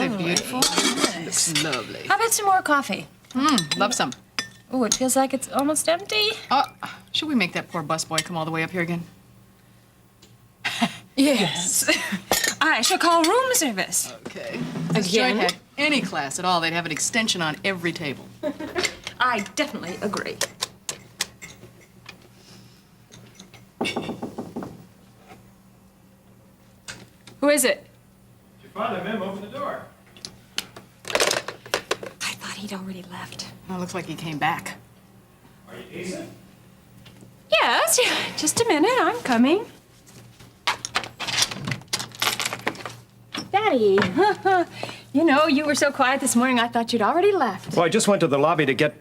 they beautiful? Looks lovely. How about some more coffee? Love some. Oh, it feels like it's almost empty. Should we make that poor busboy come all the way up here again? Yes. I shall call room service. Okay. If this joint had any class at all, they'd have an extension on every table. I definitely agree. Who is it? Did you find him? Open the door. I thought he'd already left. Well, looks like he came back. Are you decent? Yes, just a minute, I'm coming. Daddy, you know, you were so quiet this morning, I thought you'd already left. Well, I just went to the lobby to get...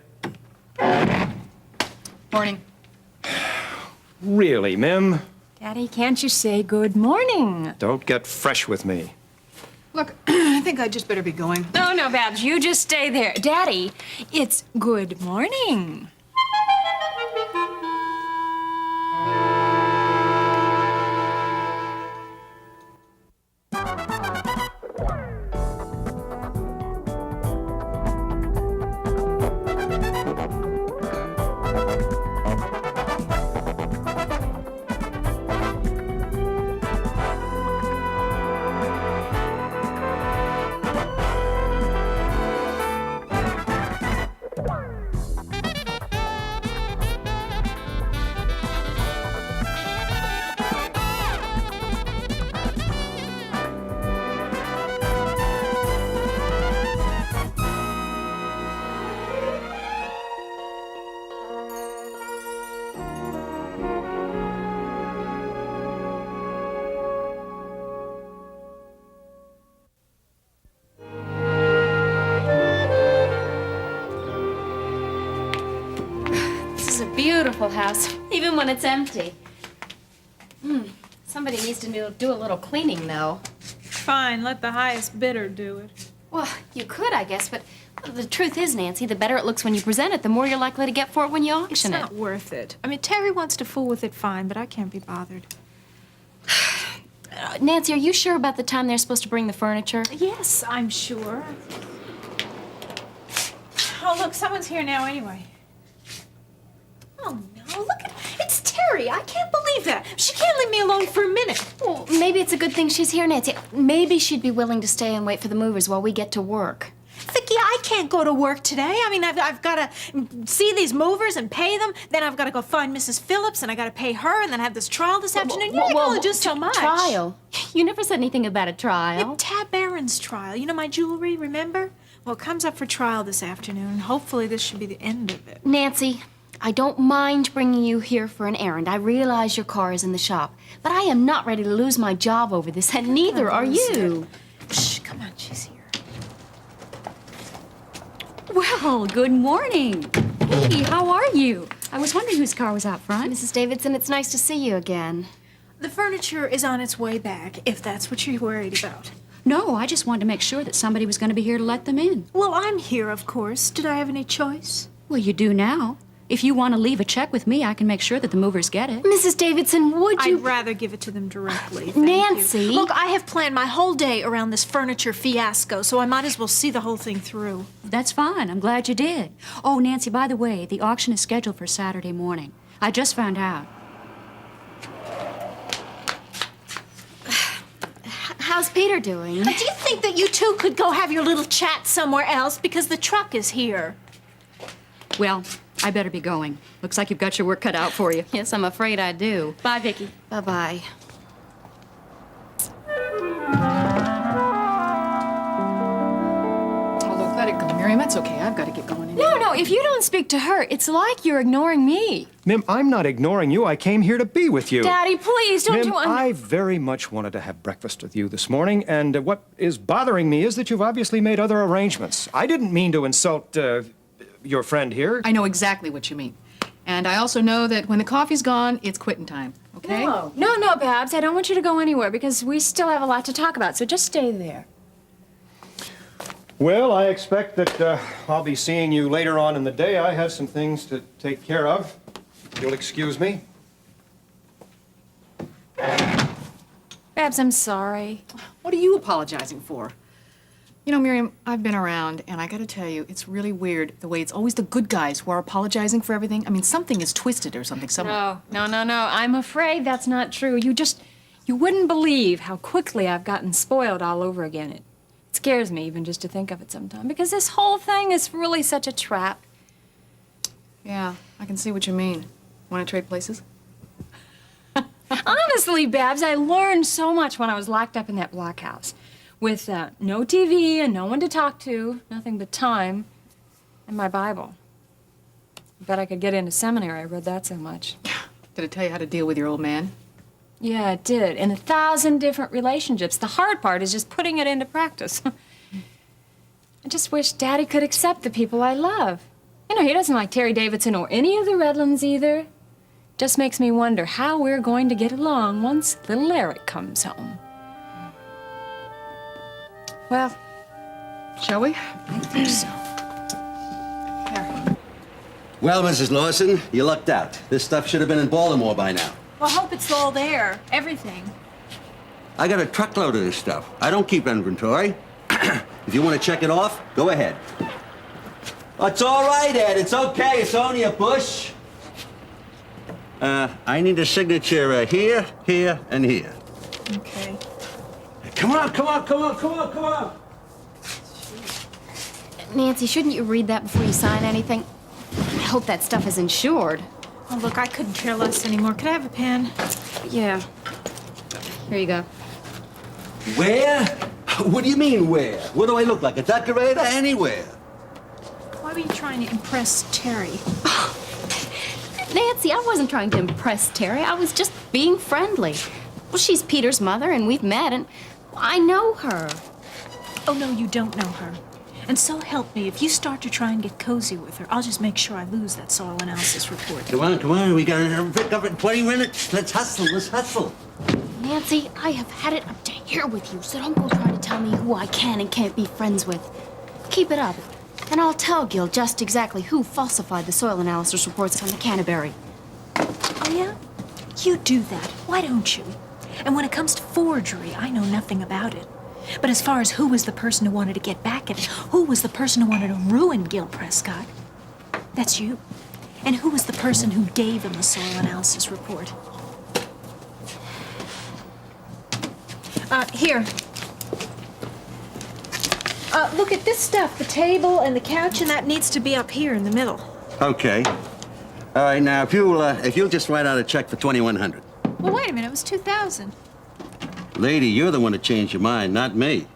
Morning. Really, Mim? Daddy, can't you say good morning? Don't get fresh with me. Look, I think I'd just better be going. No, Babs, you just stay there. Daddy, it's good morning. Beautiful house, even when it's empty. Somebody needs to do a little cleaning, though. Fine, let the highest bidder do it. Well, you could, I guess, but the truth is, Nancy, the better it looks when you present it, the more you're likely to get for it when you It's auction it. not worth it. I mean, Terry wants to fool with it, fine, but I can't be bothered. Nancy, are you sure about the time they're supposed to bring the furniture? Yes, I'm sure. Oh, look, someone's here now anyway. Oh, no, look at... It's Terry. I can't believe that. She can't leave me alone for a minute. Well, maybe it's a good thing she's here, Nancy. Maybe she'd be willing to stay and wait for the movers while we get to work. Vicki, I can't go to work today. I mean, I've got to see these movers and pay them. Then I've got to go find Mrs. Phillips, and I got to pay her, and then have this trial this afternoon. You can only do so much. Trial? You never said anything about a trial. Tab Barron's trial. You know my jewelry, remember? Well, it comes up for trial this afternoon. Hopefully this should be the end of it. Nancy, I don't mind bringing you here for an errand. I realize your car is in the shop. But I am not ready to lose my job over this, and neither are you. Shh, come on, she's here. Well, good morning. Hey, how are you? I was wondering whose car was out front. Mrs. Davidson, it's nice to see you again. The furniture is on its way back, if that's what you're worried about. No, I just wanted to make sure that somebody was going to be here to let them in. Well, I'm here, of course. Did I have any choice? Well, you do now. If you want to leave a check with me, I can make sure that the movers get it. Mrs. Davidson, would you... I'd rather give it to them directly. Thank Nancy! you. Look, I have planned my whole day around this furniture fiasco, so I might as well see the whole thing through. That's fine. I'm glad you did. Oh, Nancy, by the way, the auction is scheduled for Saturday morning. I just found out. How's Peter doing? Do you think that you two could go have your little chat somewhere else? Because the truck is here. Well, I better be going. Looks like you've got your work cut out for you. Yes, I'm afraid I do. Bye, Vicki. Bye-bye. Oh, look, let it go, Miriam. That's okay. I've got to get going anyway. No, if you don't speak to her, it's like you're ignoring me. Mim, I'm not ignoring you. I came here to be with you. Daddy, please, don't Mim, you... I very much wanted to have breakfast with you this morning, and what is bothering me is that you've obviously made other arrangements. I didn't mean to insult your friend here. I know exactly what you mean. And I also know that when the coffee's gone, it's quitting time, okay? No, Babs, I don't want you to go anywhere because we still have a lot to talk about, so just stay there. Well, I expect that I'll be seeing you later on in the day. I have some things to take care of. You'll excuse me? Babs, I'm sorry. What are you apologizing for? You know, Miriam, I've been around, and I gotta tell you, it's really weird the way it's always the good guys who are apologizing for everything. I mean, something is twisted or something somewhere. No. I'm afraid that's not true. You wouldn't believe how quickly I've gotten spoiled all over again. It scares me even just to think of it sometimes, because this whole thing is really such a trap. Yeah, I can see what you mean. Want to trade places? Honestly, Babs, I learned so much when I was locked up in that blockhouse. With no TV and no one to talk to, nothing but time, and my Bible. I bet I could get into seminary. I read that so much. Did it tell you how to deal with your old man? Yeah, it did. In 1,000 different relationships. The hard part is just putting it into practice. I just wish Daddy could accept the people I love. You know, he doesn't like Terry Davidson or any of the Redlands either. Just makes me wonder how we're going to get along once little Eric comes home. Well, Shall we? I think so. Here. Well, Mrs. Lawson, you lucked out. This stuff should have been in Baltimore by now. Well, I hope it's all there. Everything. I got a truckload of this stuff. I don't keep inventory. If you want to check it off, go ahead. Oh, it's all right, Ed. It's okay. It's only a bush. I need a signature here, here, and here. Okay. Come on. Nancy, shouldn't you read that before you sign anything? I hope that stuff is insured. Oh, look, I couldn't care less anymore. Could I have a pen? Yeah. Here you go. Where? What do you mean, where? What do I look like, a decorator? Anywhere. Why were you trying to impress Terry? Nancy, I wasn't trying to impress Terry. I was just being friendly. Well, she's Peter's mother, and we've met, and I know her. Oh, no, you don't know her. And so help me, if you start to try and get cozy with her, I'll just make sure I lose that soil analysis report. Come on. We gotta pick up in 20 minutes. Let's hustle. Nancy, I have had it up to here with you, so don't go trying to tell me who I can and can't be friends with. Keep it up, and I'll tell Gil just exactly who falsified the soil analysis reports on the Canterbury. Oh, yeah? You do that. Why don't you? And when it comes to forgery, I know nothing about it. But as far as who was the person who wanted to get back at it, who was the person who wanted to ruin Gil Prescott, that's you. And who was the person who gave him the soil analysis report? Here. Look at this stuff, the table and the couch, and that needs to be up here in the middle. Okay. All right, now, if you'll just write out a check for $2,100. Well, wait a minute, it was 2,000. Lady, you're the one that changed your mind, not me.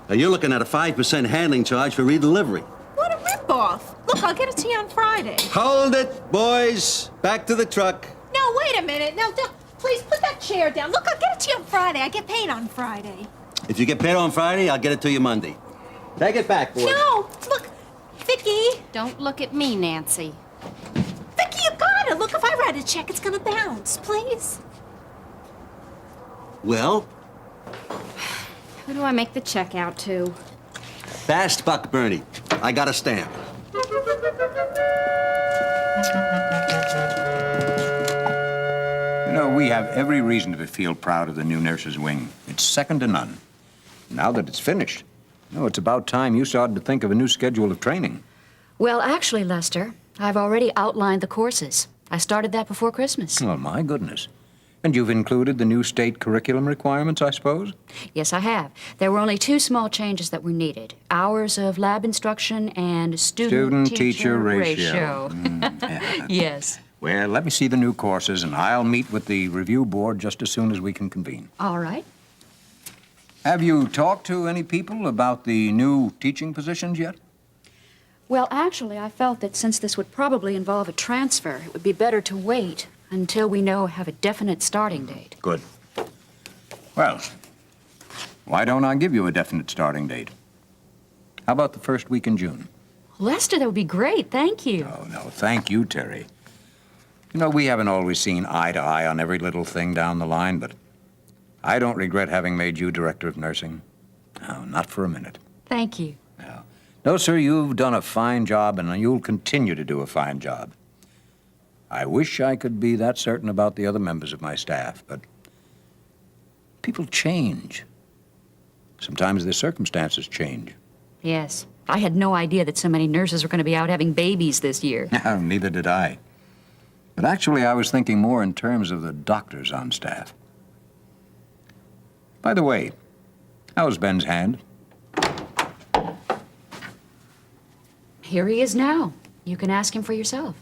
Now, you're looking at a 5% handling charge for redelivery. What a ripoff. Look, I'll get it to you on Friday. Hold it, boys. Back to the truck. No, wait a minute. No, please put that chair down. Look, I'll get it to you on Friday. I get paid on Friday. If you get paid on Friday, I'll get it to you Monday. Take it back, boys. No, look, Vicky. Don't look at me, Nancy. Vicky, you got it. Look, if I write a check, it's gonna bounce. Please. Well, Who do I make the check out to? fast buck, Bernie. I got a stamp. You know, we have every reason to feel proud of the new nurses' wing. It's second to none. Now that it's finished, it's about time you started to think of a new schedule of training. Well, actually, Lester, I've already outlined the courses. I started that before Christmas. Well, my goodness. And you've included the new state curriculum requirements, I suppose? Yes, I have. There were only 2 small changes that were needed. Hours of lab instruction and student-teacher ratio. Yeah. Yes. Well, let me see the new courses, and I'll meet with the review board just as soon as we can convene. All right. Have you talked to any people about the new teaching positions yet? Well, actually, I felt that since this would probably involve a transfer, it would be better to wait until we have a definite starting date. Good. Well, why don't I give you a definite starting date? How about the first week in June? Lester, that would be great. Thank you. Oh, no, thank you, Terry. You know, we haven't always seen eye to eye on every little thing down the line, but I don't regret having made you director of nursing. No, not for a minute. Thank you. No, sir, you've done a fine job, and you'll continue to do a fine job. I wish I could be that certain about the other members of my staff, but people change. Sometimes the circumstances change. Yes. I had no idea that so many nurses were going to be out having babies this year. Neither did I. But actually, I was thinking more in terms of the doctors on staff. By the way, how's Ben's hand? Here he is now. You can ask him for yourself.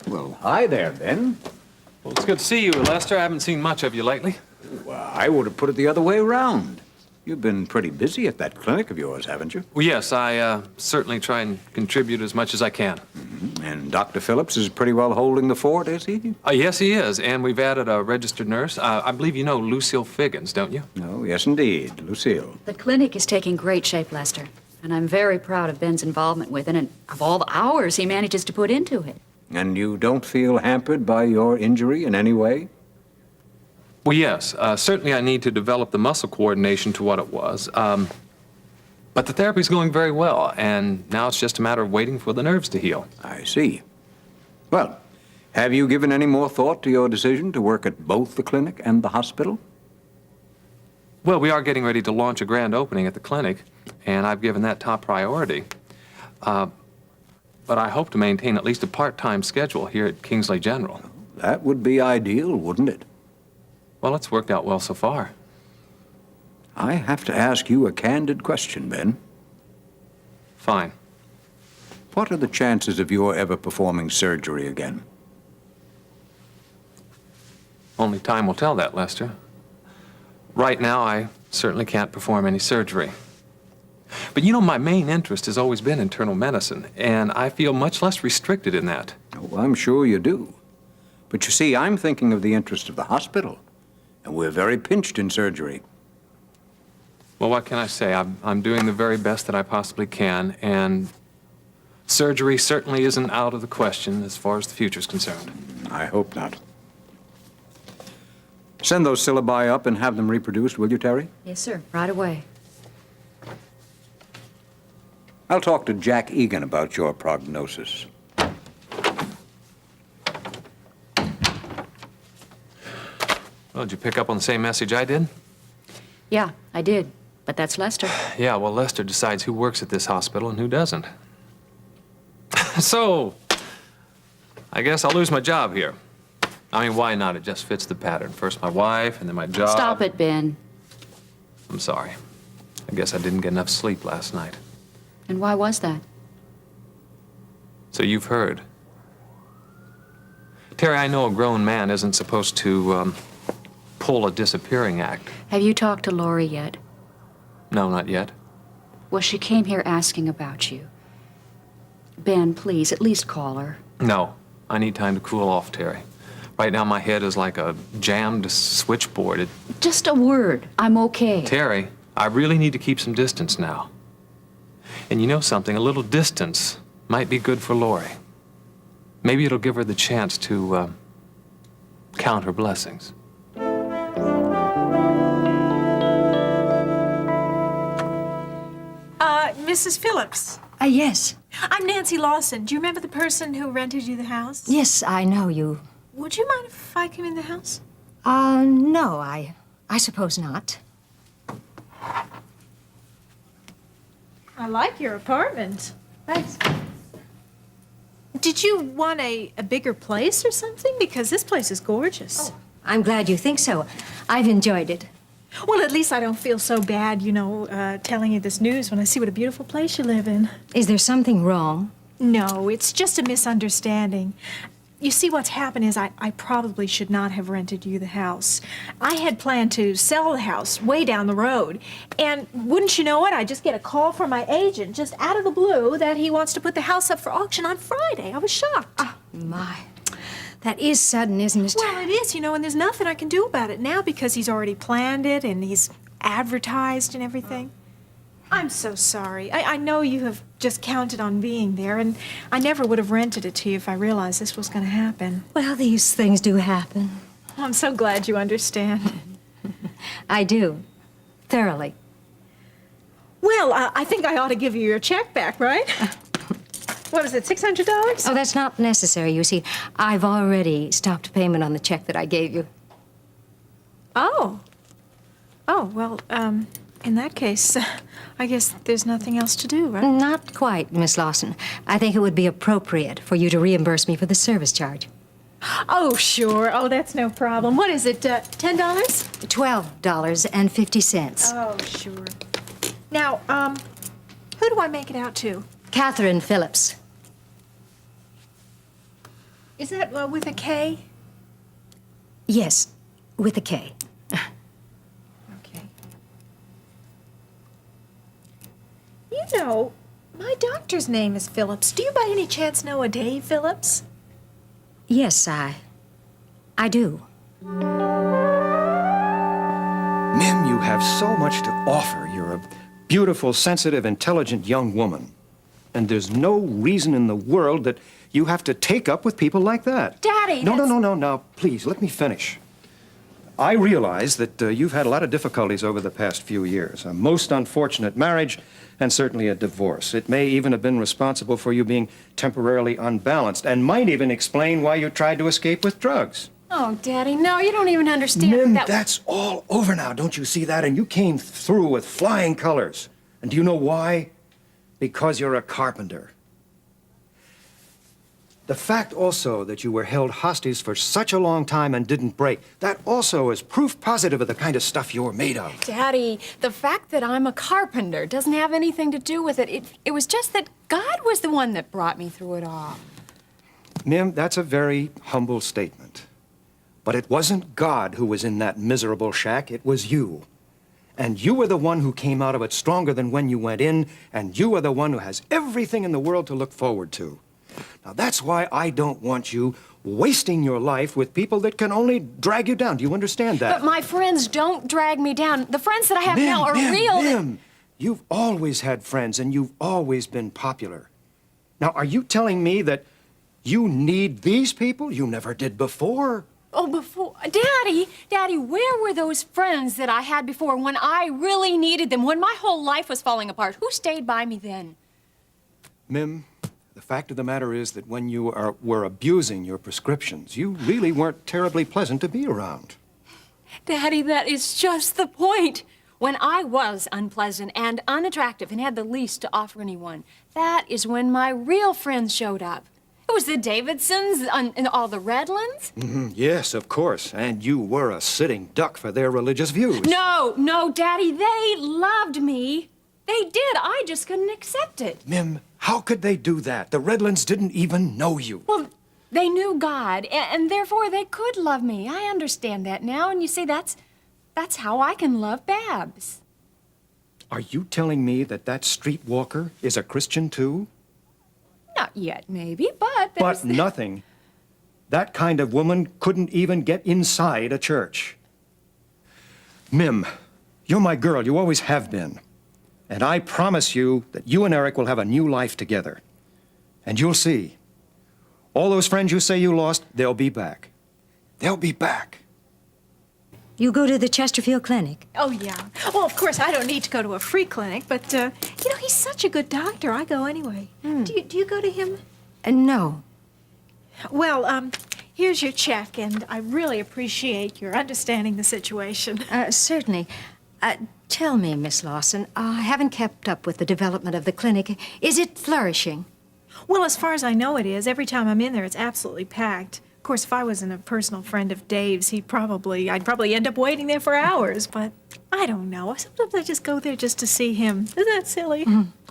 Well, hi there, Ben. Well, it's good to see you, Lester. I haven't seen much of you lately. Well, I would have put it the other way around. You've been pretty busy at that clinic of yours, haven't you? Well, yes, I certainly try and contribute as much as I can. And Dr. Phillips is pretty well holding the fort, is he? Yes, he is, and we've added a registered nurse. I believe you know Lucille Figgins, don't you? Oh, yes, indeed. Lucille. The clinic is taking great shape, Lester. And I'm very proud of Ben's involvement with it and of all the hours he manages to put into it. And you don't feel hampered by your injury in any way? Well, yes. Certainly I need to develop the muscle coordination to what it was. But the therapy's going very well, and now it's just a matter of waiting for the nerves to heal. I see. Well, have you given any more thought to your decision to work at both the clinic and the hospital? Well, we are getting ready to launch a grand opening at the clinic, and I've given that top priority. But I hope to maintain at least a part-time schedule here at Kingsley General. That would be ideal, wouldn't it? Well, it's worked out well so far. I have to ask you a candid question, Ben. Fine. What are the chances of your ever performing surgery again? Only time will tell that, Lester. Right now, I certainly can't perform any surgery. But you know, my main interest has always been internal medicine, and I feel much less restricted in that. Oh, I'm sure you do. But you see, I'm thinking of the interest of the hospital, and we're very pinched in surgery. Well, what can I say? I'm doing the very best that I possibly can, and surgery certainly isn't out of the question as far as the future's concerned. I hope not. Send those syllabi up and have them reproduced, will you, Terry? Yes, sir. Right away. I'll talk to Jack Egan about your prognosis. Well, did you pick up on the same message I did? Yeah, I did. But that's Lester. Yeah, well, Lester decides who works at this hospital and who doesn't. So, I guess I'll lose my job here. I mean, why not? It just fits the pattern. First my wife, and then my job. Stop it, Ben. I'm sorry. I guess I didn't get enough sleep last night. And why was that? So you've heard. Terry, I know a grown man isn't supposed to, pull a disappearing act. Have you talked to Lori yet? No, not yet. Well, she came here asking about you. Ben, please, at least call her. No, I need time to cool off, Terry. Right now, my head is like a jammed switchboard. Just a word. I'm okay. Terry, I really need to keep some distance now. And you know something? A little distance might be good for Lori. Maybe it'll give her the chance to count her blessings. Mrs. Phillips. Yes. I'm Nancy Lawson. Do you remember the person who rented you the house? Yes, I know you. Would you mind if I came in the house? No, I suppose not. I like your apartment. Thanks. Did you want a bigger place or something? Because this place is gorgeous. I'm glad you think so. I've enjoyed it. Well, at least I don't feel so bad, telling you this news when I see what a beautiful place you live in. Is there something wrong? No, it's just a misunderstanding. You see, what's happened is I probably should not have rented you the house. I had planned to sell the house way down the road. And wouldn't you know it, I just get a call from my agent just out of the blue that he wants to put the house up for auction on Friday. I was shocked. My. That is sudden, isn't it? Well, it is, and there's nothing I can do about it now because he's already planned it and he's advertised and everything. I'm so sorry. I know you have just counted on being there, and I never would have rented it to you if I realized this was going to happen. Well, these things do happen. I'm so glad you understand. I do. Thoroughly. Well, I think I ought to give you your check back, right? What is it, $600? Oh, that's not necessary, you see. I've already stopped payment on the check that I gave you. Oh. Oh, well, in that case, I guess there's nothing else to do, right? Not quite, Miss Lawson. I think it would be appropriate for you to reimburse me for the service charge. Oh, sure. Oh, that's no problem. What is it, $10? $12.50. Oh, sure. Now, who do I make it out to? Catherine Phillips. Is that with a K? Yes, with a K. Okay. You know, my doctor's name is Phillips. Do you by any chance know a Dave Phillips? Yes, I do. Mim, you have so much to offer. You're a beautiful, sensitive, intelligent young woman. And there's no reason in the world that you have to take up with people like that. Daddy, No, now, please, let me finish. I realize that you've had a lot of difficulties over the past few years. A most unfortunate marriage and certainly a divorce. It may even have been responsible for you being temporarily unbalanced and might even explain why you tried to escape with drugs. Oh, Daddy, no, you don't even understand Mim, that. that's all over now. Don't you see that? And you came through with flying colors. And do you know why? Because you're a carpenter. The fact also that you were held hostage for such a long time and didn't break, that also is proof positive of the kind of stuff you're made of. Daddy, the fact that I'm a carpenter doesn't have anything to do with it. It was just that God was the one that brought me through it all. Mim, that's a very humble statement. But it wasn't God who was in that miserable shack, it was you. And you were the one who came out of it stronger than when you went in, and you are the one who has everything in the world to look forward to. Now, that's why I don't want you wasting your life with people that can only drag you down. Do you understand that? But my friends don't drag me down. The friends that I have now are real. Mim, you've always had friends, and you've always been popular. Now, are you telling me that you need these people you never did before? Oh, before... Daddy, where were those friends that I had before when I really needed them, when my whole life was falling apart? Who stayed by me then? Mim, the fact of the matter is that when you were abusing your prescriptions, you really weren't terribly pleasant to be around. Daddy, that is just the point. When I was unpleasant and unattractive and had the least to offer anyone, that is when my real friends showed up. It was the Davidsons and all the Redlands. Yes, of course. And you were a sitting duck for their religious views. No, Daddy, they loved me. They did. I just couldn't accept it. Mim, how could they do that? The Redlands didn't even know you. Well, they knew God, and therefore they could love me. I understand that now, and you see, that's how I can love Babs. Are you telling me that that streetwalker is a Christian too? Not yet, maybe, but there's... But nothing. That kind of woman couldn't even get inside a church. Mim, you're my girl. You always have been. And I promise you that you and Eric will have a new life together. And you'll see. All those friends you say you lost, they'll be back. They'll be back. You go to the Chesterfield Clinic? Oh, yeah. Well, of course, I don't need to go to a free clinic, but, you know, he's such a good doctor. I go anyway. Do you go to him? No. Well, here's your check, and I really appreciate your understanding the situation. Certainly. Tell me, Miss Lawson, I haven't kept up with the development of the clinic. Is it flourishing? Well, as far as I know it is. Every time I'm in there, it's absolutely packed. Of course, if I wasn't a personal friend of Dave's, I'd probably end up waiting there for hours, but I don't know. Sometimes I just go there just to see him. Isn't that silly?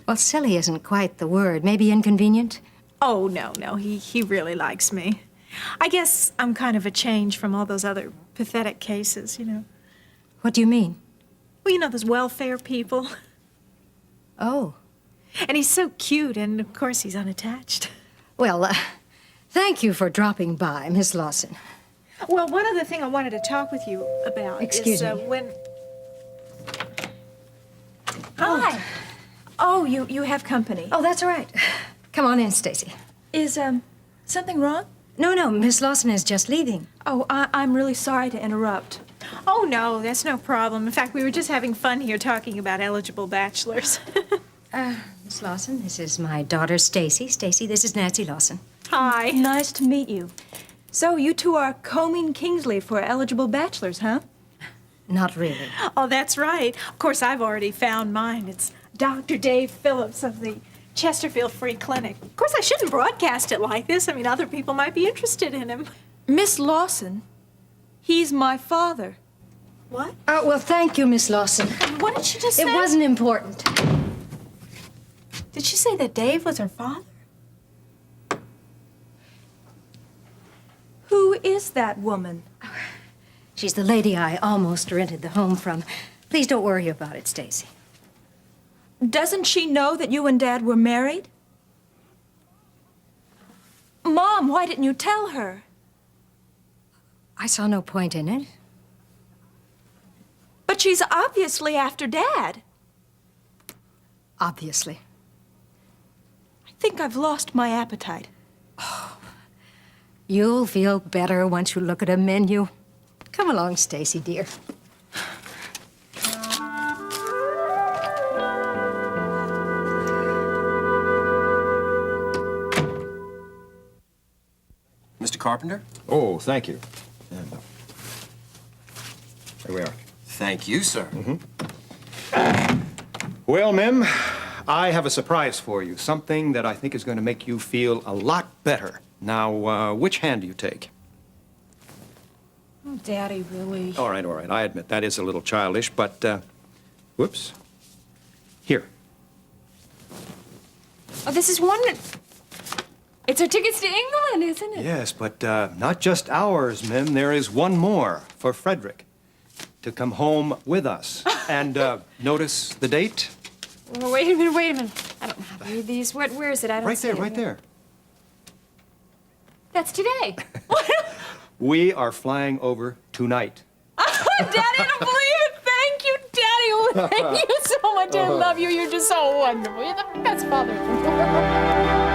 Well, silly isn't quite the word. Maybe inconvenient? Oh, no, he really likes me. I guess I'm kind of a change from all those other pathetic cases, you know. What do you mean? Well, you know, those welfare people. Oh. And he's so cute, and of course he's unattached. Well, thank you for dropping by, Miss Lawson. Well, one other thing I wanted to talk with you about Excuse is me. when... Hi. Oh, you have company. Oh, that's all right. Come on in, Stacy. Is, something wrong? No, Miss Lawson is just leaving. Oh, I'm really sorry to interrupt. Oh, no, that's no problem. In fact, we were just having fun here talking about eligible bachelors. Miss Miss Lawson. This is my daughter, Stacy. Stacy, this is Nancy Lawson. Hi. Nice to meet you. So, you two are combing Kingsley for eligible bachelors, huh? Not really. Oh, that's right. Of course, I've already found mine. It's Dr. Dave Phillips of the Chesterfield Free Clinic. Of course, I shouldn't broadcast it like this. I mean, other people might be interested in him. Miss Lawson, he's my father. What? Oh, well, thank you, Miss Lawson. What did she just say? It wasn't important. Did she say that Dave was her father? Who is that woman? She's the lady I almost rented the home from. Please don't worry about it, Stacy. Doesn't she know that you and Dad were married? Mom, why didn't you tell her? I saw no point in it. But she's obviously after Dad. Obviously. I think I've lost my appetite. You'll feel better once you look at a menu. Come along, Stacy, dear. Mr. Carpenter? Oh, thank you. And, here we are. Thank you, sir. Well, Mim, I have a surprise for you. Something that I think is going to make you feel a lot better. Now, which hand do you take? Oh, Daddy, really? All right, all right. I admit that is a little childish, but, whoops. Here. Oh, this is wonderful. It's our tickets to England, isn't it? Yes, but not just ours, Mim. There is one more for Frederick to come home with us. And notice the date? Oh, wait a minute, wait a minute. I don't know how to read these. Where is it? I don't Right see there, it. right there. That's today. We are flying over tonight. Oh, Daddy, I don't believe it. Thank you, Daddy. Oh, thank you so much. I love you. You're just so wonderful. You're the best father in the world.